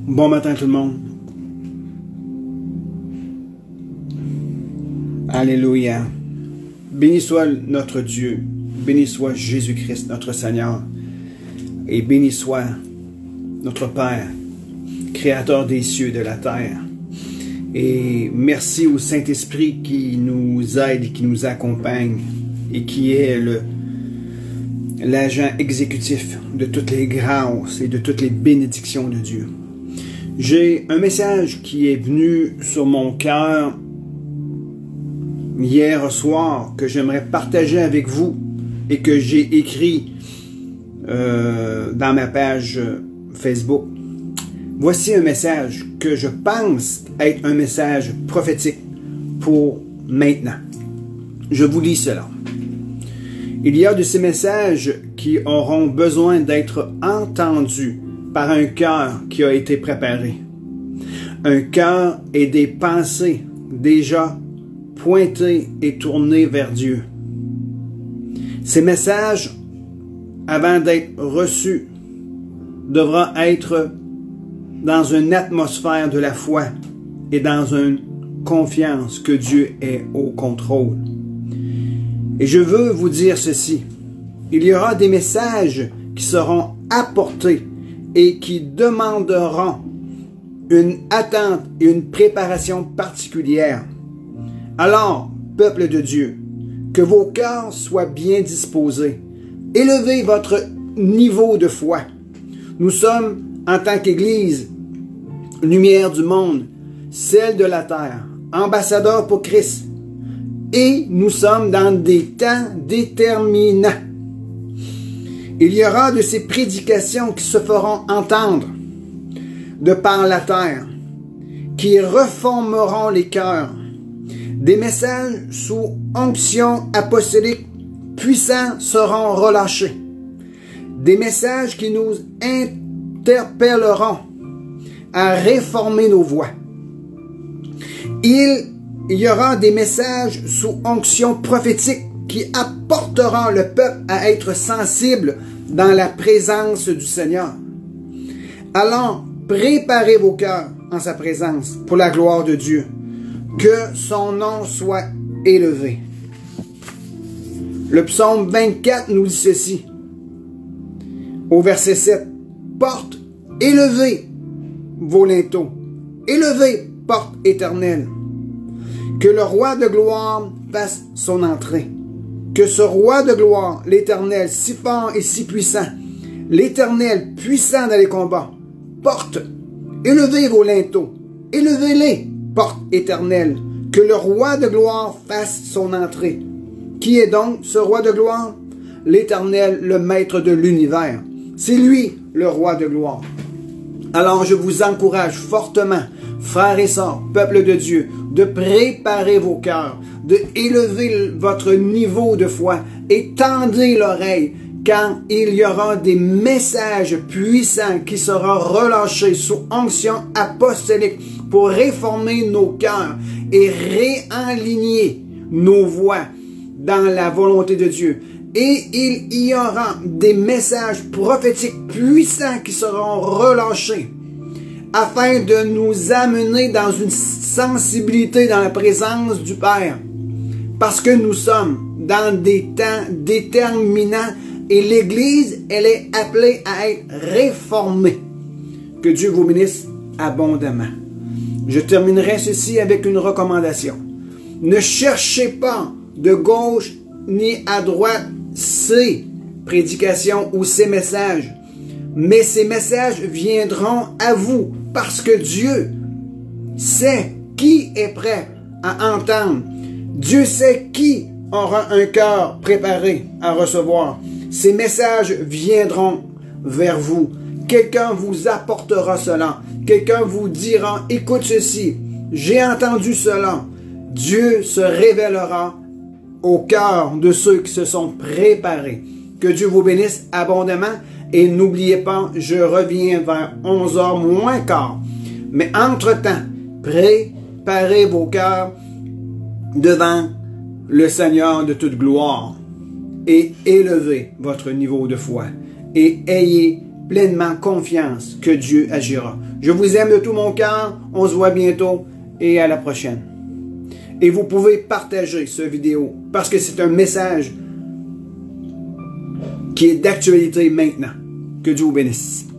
Bon matin tout le monde. Alléluia. Béni soit notre Dieu. Béni soit Jésus-Christ, notre Seigneur. Et béni soit notre Père, Créateur des cieux et de la terre. Et merci au Saint-Esprit qui nous aide et qui nous accompagne et qui est l'agent exécutif de toutes les grâces et de toutes les bénédictions de Dieu. J'ai un message qui est venu sur mon cœur hier soir que j'aimerais partager avec vous et que j'ai écrit dans ma page Facebook. Voici un message que je pense être un message prophétique pour maintenant. Je vous lis cela. Il y a de ces messages qui auront besoin d'être entendus par un cœur qui a été préparé. Un cœur et des pensées déjà pointées et tournées vers Dieu. Ces messages, avant d'être reçus, devront être dans une atmosphère de la foi et dans une confiance que Dieu est au contrôle. Et je veux vous dire ceci. Il y aura des messages qui seront apportés et qui demanderont une attente et une préparation particulière. Alors, peuple de Dieu, que vos cœurs soient bien disposés. Élevez votre niveau de foi. Nous sommes, en tant qu'Église, lumière du monde, celle de la terre, ambassadeurs pour Christ. Et nous sommes dans des temps déterminants. Il y aura de ces prédications qui se feront entendre de par la terre, qui reformeront les cœurs. Des messages sous onction apostolique puissants seront relâchés. Des messages qui nous interpelleront à réformer nos voies. Il y aura des messages sous onction prophétique qui apporteront le peuple à être sensible dans la présence du Seigneur. Alors, préparez vos cœurs en sa présence pour la gloire de Dieu. Que son nom soit élevé. Le psaume 24 nous dit ceci. Au verset 7. Porte, élevez vos linteaux. Élevez, porte éternelle. Que le roi de gloire fasse son entrée. Que ce roi de gloire, l'Éternel, si fort et si puissant, l'Éternel, puissant dans les combats, porte, élevez vos linteaux, élevez-les, porte éternelle, que le roi de gloire fasse son entrée. Qui est donc ce roi de gloire? L'Éternel, le maître de l'univers. C'est lui, le roi de gloire. Alors je vous encourage fortement, frères et sœurs, peuple de Dieu, de préparer vos cœurs, de élever votre niveau de foi et tendez l'oreille quand il y aura des messages puissants qui seront relâchés sous onction apostolique pour réformer nos cœurs et réaligner nos voies dans la volonté de Dieu. Et il y aura des messages prophétiques puissants qui seront relâchés afin de nous amener dans une sensibilité dans la présence du Père. Parce que nous sommes dans des temps déterminants et l'Église, elle est appelée à être réformée. Que Dieu vous bénisse abondamment. Je terminerai ceci avec une recommandation. Ne cherchez pas de gauche ni à droite ces prédications ou ces messages. Mais ces messages viendront à vous parce que Dieu sait qui est prêt à entendre. Dieu sait qui aura un cœur préparé à recevoir. Ces messages viendront vers vous. Quelqu'un vous apportera cela. Quelqu'un vous dira, écoute ceci, j'ai entendu cela. Dieu se révélera au cœur de ceux qui se sont préparés. Que Dieu vous bénisse abondamment. Et n'oubliez pas, je reviens vers 11h moins quart. Mais entre-temps, préparez vos cœurs devant le Seigneur de toute gloire. et élevez votre niveau de foi. Et ayez pleinement confiance que Dieu agira. Je vous aime de tout mon cœur. On se voit bientôt et à la prochaine. Et vous pouvez partager cette vidéo parce que c'est un message qui est d'actualité maintenant. Que Dieu vous bénisse.